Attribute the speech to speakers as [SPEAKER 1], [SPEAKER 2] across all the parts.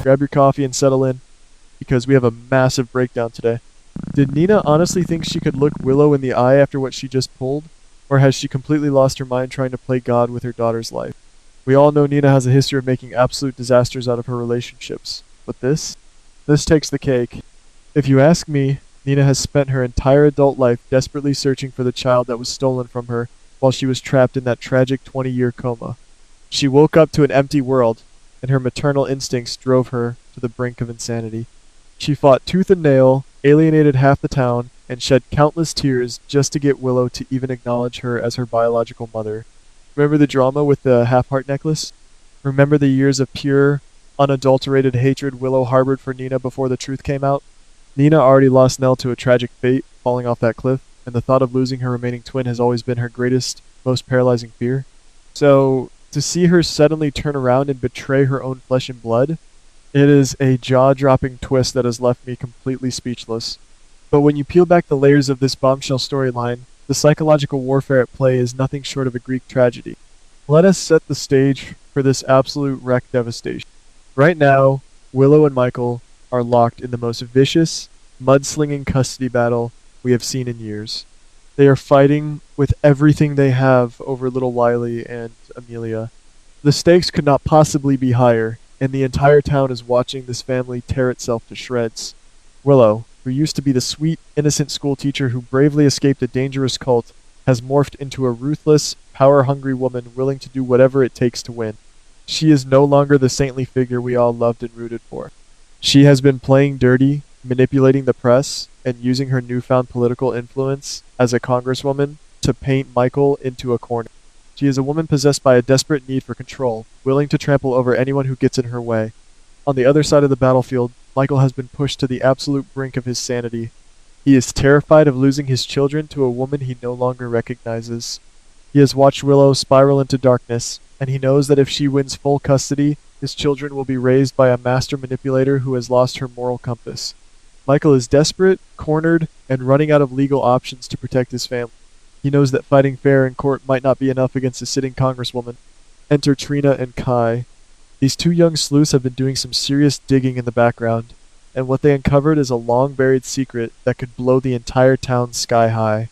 [SPEAKER 1] grab your coffee and settle in, because we have a massive breakdown today. Did Nina honestly think she could look Willow in the eye after what she just pulled? Or has she completely lost her mind trying to play God with her daughter's life? We all know Nina has a history of making absolute disasters out of her relationships. But this takes the cake. If you ask me, Nina has spent her entire adult life desperately searching for the child that was stolen from her while she was trapped in that tragic 20-year coma. She woke up to an empty world, and her maternal instincts drove her to the brink of insanity. She fought tooth and nail, alienated half the town, and shed countless tears just to get Willow to even acknowledge her as her biological mother. Remember the drama with the half-heart necklace? Remember the years of pure, unadulterated hatred Willow harbored for Nina before the truth came out? Nina already lost Nell to a tragic fate, falling off that cliff, and the thought of losing her remaining twin has always been her greatest, most paralyzing fear. So, to see her suddenly turn around and betray her own flesh and blood, it is a jaw-dropping twist that has left me completely speechless. But when you peel back the layers of this bombshell storyline, the psychological warfare at play is nothing short of a Greek tragedy. Let us set the stage for this absolute wreck devastation. Right now, Willow and Michael are locked in the most vicious, mudslinging custody battle we have seen in years. They are fighting with everything they have over little Wiley and Amelia. The stakes could not possibly be higher, and the entire town is watching this family tear itself to shreds. Willow, who used to be the sweet, innocent schoolteacher who bravely escaped a dangerous cult, has morphed into a ruthless, power-hungry woman willing to do whatever it takes to win. She is no longer the saintly figure we all loved and rooted for. She has been playing dirty, manipulating the press, and using her newfound political influence as a congresswoman to paint Michael into a corner. She is a woman possessed by a desperate need for control, willing to trample over anyone who gets in her way. On the other side of the battlefield, Michael has been pushed to the absolute brink of his sanity. He is terrified of losing his children to a woman he no longer recognizes. He has watched Willow spiral into darkness, and he knows that if she wins full custody, his children will be raised by a master manipulator who has lost her moral compass. Michael is desperate, cornered, and running out of legal options to protect his family. He knows that fighting fair in court might not be enough against a sitting congresswoman. Enter Trina and Kai. These two young sleuths have been doing some serious digging in the background, and what they uncovered is a long-buried secret that could blow the entire town sky high.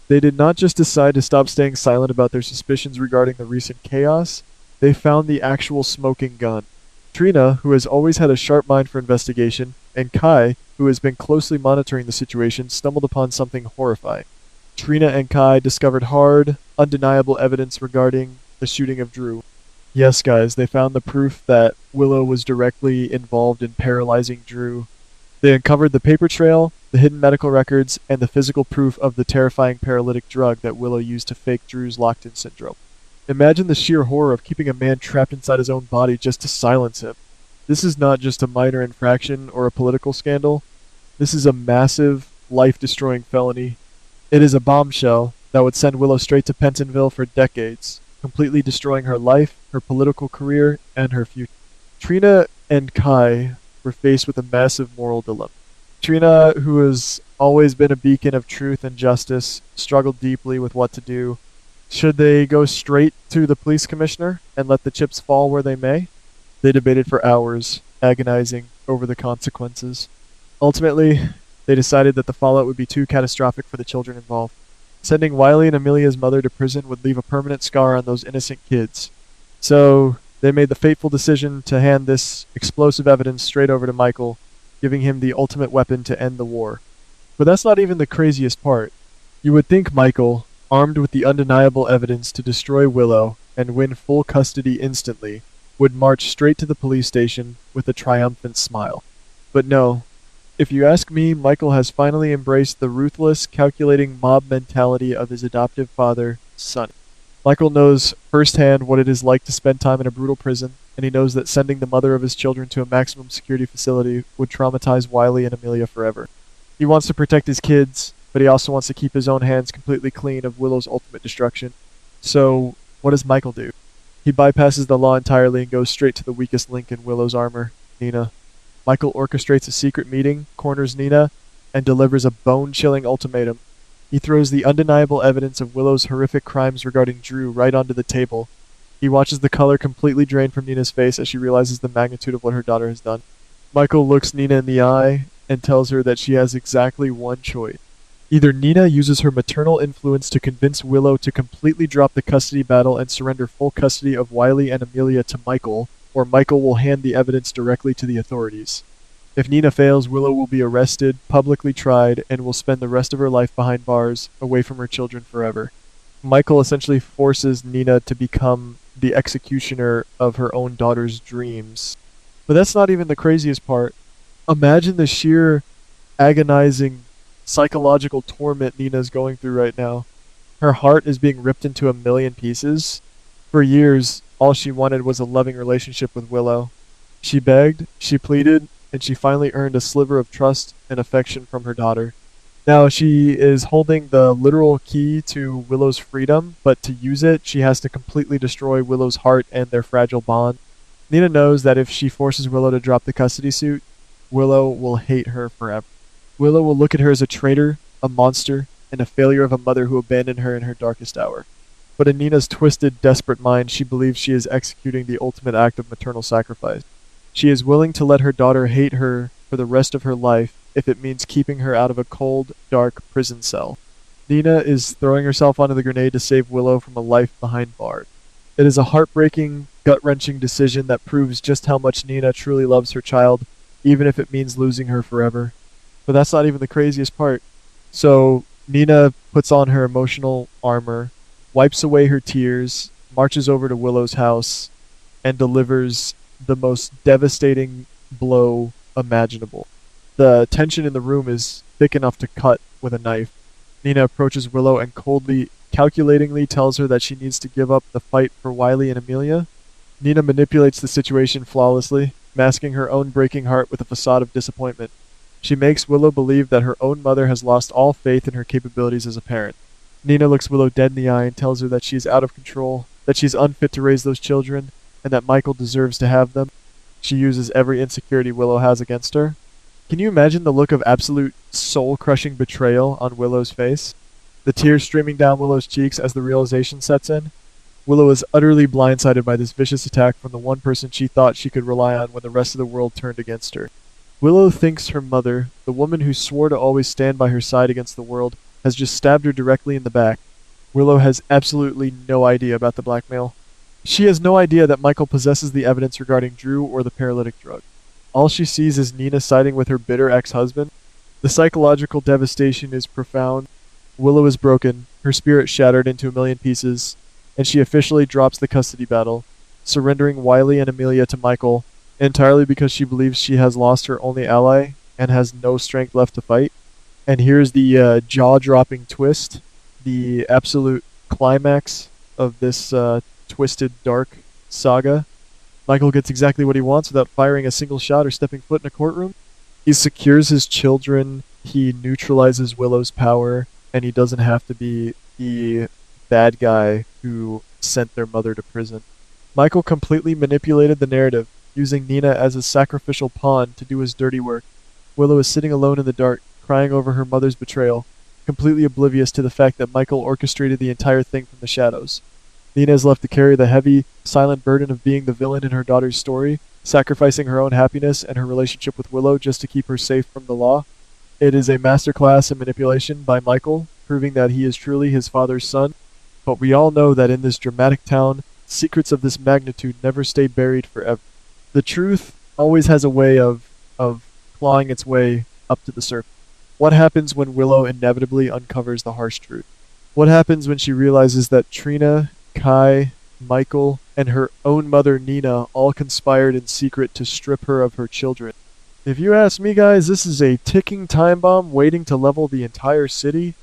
[SPEAKER 1] They did not just decide to stop staying silent about their suspicions regarding the recent chaos, they found the actual smoking gun. Trina, who has always had a sharp mind for investigation, and Kai, who has been closely monitoring the situation, stumbled upon something horrifying. Trina and Kai discovered hard, undeniable evidence regarding the shooting of Drew. Yes, guys, they found the proof that Willow was directly involved in paralyzing Drew. They uncovered the paper trail, the hidden medical records, and the physical proof of the terrifying paralytic drug that Willow used to fake Drew's locked-in syndrome. Imagine the sheer horror of keeping a man trapped inside his own body just to silence him. This is not just a minor infraction or a political scandal. This is a massive, life-destroying felony. It is a bombshell that would send Willow straight to Pentonville for decades, completely destroying her life, her political career, and her future. Trina and Kai were faced with a massive moral dilemma. Trina, who has always been a beacon of truth and justice, struggled deeply with what to do. Should they go straight to the police commissioner and let the chips fall where they may? They debated for hours, agonizing over the consequences. Ultimately, they decided that the fallout would be too catastrophic for the children involved. Sending Wiley and Amelia's mother to prison would leave a permanent scar on those innocent kids. So, they made the fateful decision to hand this explosive evidence straight over to Michael, giving him the ultimate weapon to end the war. But that's not even the craziest part. You would think Michael, armed with the undeniable evidence to destroy Willow and win full custody instantly, would march straight to the police station with a triumphant smile. But no. If you ask me, Michael has finally embraced the ruthless, calculating mob mentality of his adoptive father, Sonny. Michael knows firsthand what it is like to spend time in a brutal prison, and he knows that sending the mother of his children to a maximum security facility would traumatize Wiley and Amelia forever. He wants to protect his kids, but he also wants to keep his own hands completely clean of Willow's ultimate destruction. So, what does Michael do? He bypasses the law entirely and goes straight to the weakest link in Willow's armor, Nina. Michael orchestrates a secret meeting, corners Nina, and delivers a bone-chilling ultimatum. He throws the undeniable evidence of Willow's horrific crimes regarding Drew right onto the table. He watches the color completely drain from Nina's face as she realizes the magnitude of what her daughter has done. Michael looks Nina in the eye and tells her that she has exactly one choice. Either Nina uses her maternal influence to convince Willow to completely drop the custody battle and surrender full custody of Wiley and Amelia to Michael, or Michael will hand the evidence directly to the authorities. If Nina fails, Willow will be arrested, publicly tried, and will spend the rest of her life behind bars, away from her children forever. Michael essentially forces Nina to become the executioner of her own daughter's dreams. But that's not even the craziest part. Imagine the sheer agonizing psychological torment Nina's going through right now. Her heart is being ripped into a million pieces. For years, all she wanted was a loving relationship with Willow. She begged, she pleaded, and she finally earned a sliver of trust and affection from her daughter. Now she is holding the literal key to Willow's freedom, but to use it, she has to completely destroy Willow's heart and their fragile bond. Nina knows that if she forces Willow to drop the custody suit, Willow will hate her forever. Willow will look at her as a traitor, a monster, and a failure of a mother who abandoned her in her darkest hour. But in Nina's twisted, desperate mind, she believes she is executing the ultimate act of maternal sacrifice. She is willing to let her daughter hate her for the rest of her life if it means keeping her out of a cold, dark prison cell. Nina is throwing herself onto the grenade to save Willow from a life behind bars. It is a heartbreaking, gut-wrenching decision that proves just how much Nina truly loves her child, even if it means losing her forever. But that's not even the craziest part. So Nina puts on her emotional armor, wipes away her tears, marches over to Willow's house, and delivers the most devastating blow imaginable. The tension in the room is thick enough to cut with a knife. Nina approaches Willow and coldly, calculatingly tells her that she needs to give up the fight for Wiley and Amelia. Nina manipulates the situation flawlessly, masking her own breaking heart with a facade of disappointment. She makes Willow believe that her own mother has lost all faith in her capabilities as a parent. Nina looks Willow dead in the eye and tells her that she is out of control, that she's unfit to raise those children, and that Michael deserves to have them. She uses every insecurity Willow has against her. Can you imagine the look of absolute soul-crushing betrayal on Willow's face? The tears streaming down Willow's cheeks as the realization sets in. Willow is utterly blindsided by this vicious attack from the one person she thought she could rely on when the rest of the world turned against her. Willow thinks her mother, the woman who swore to always stand by her side against the world, has just stabbed her directly in the back. Willow has absolutely no idea about the blackmail. She has no idea that Michael possesses the evidence regarding Drew or the paralytic drug. All she sees is Nina siding with her bitter ex-husband. The psychological devastation is profound. Willow is broken, her spirit shattered into a million pieces, and she officially drops the custody battle, surrendering Wiley and Amelia to Michael, entirely because she believes she has lost her only ally and has no strength left to fight. And here's the jaw-dropping twist, the absolute climax of this twisted, dark saga. Michael gets exactly what he wants without firing a single shot or stepping foot in a courtroom. He secures his children, he neutralizes Willow's power, and he doesn't have to be the bad guy who sent their mother to prison. Michael completely manipulated the narrative, using Nina as a sacrificial pawn to do his dirty work. Willow is sitting alone in the dark, crying over her mother's betrayal, completely oblivious to the fact that Michael orchestrated the entire thing from the shadows. Nina is left to carry the heavy, silent burden of being the villain in her daughter's story, sacrificing her own happiness and her relationship with Willow just to keep her safe from the law. It is a masterclass in manipulation by Michael, proving that he is truly his father's son. But we all know that in this dramatic town, secrets of this magnitude never stay buried forever. The truth always has a way of clawing its way up to the surface. What happens when Willow inevitably uncovers the harsh truth? What happens when she realizes that Trina, Kai, Michael, and her own mother Nina all conspired in secret to strip her of her children? If you ask me, guys, this is a ticking time bomb waiting to level the entire city.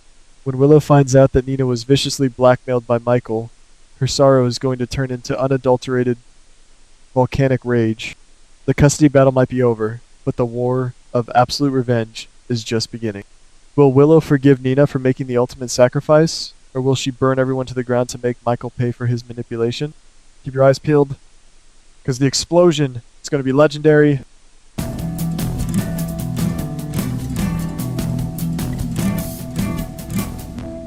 [SPEAKER 1] When Willow finds out that Nina was viciously blackmailed by Michael, her sorrow is going to turn into unadulterated volcanic rage. The custody battle might be over, but the war of absolute revenge is just beginning. Will Willow forgive Nina for making the ultimate sacrifice, or will she burn everyone to the ground to make Michael pay for his manipulation? Keep your eyes peeled, because the explosion is going to be legendary.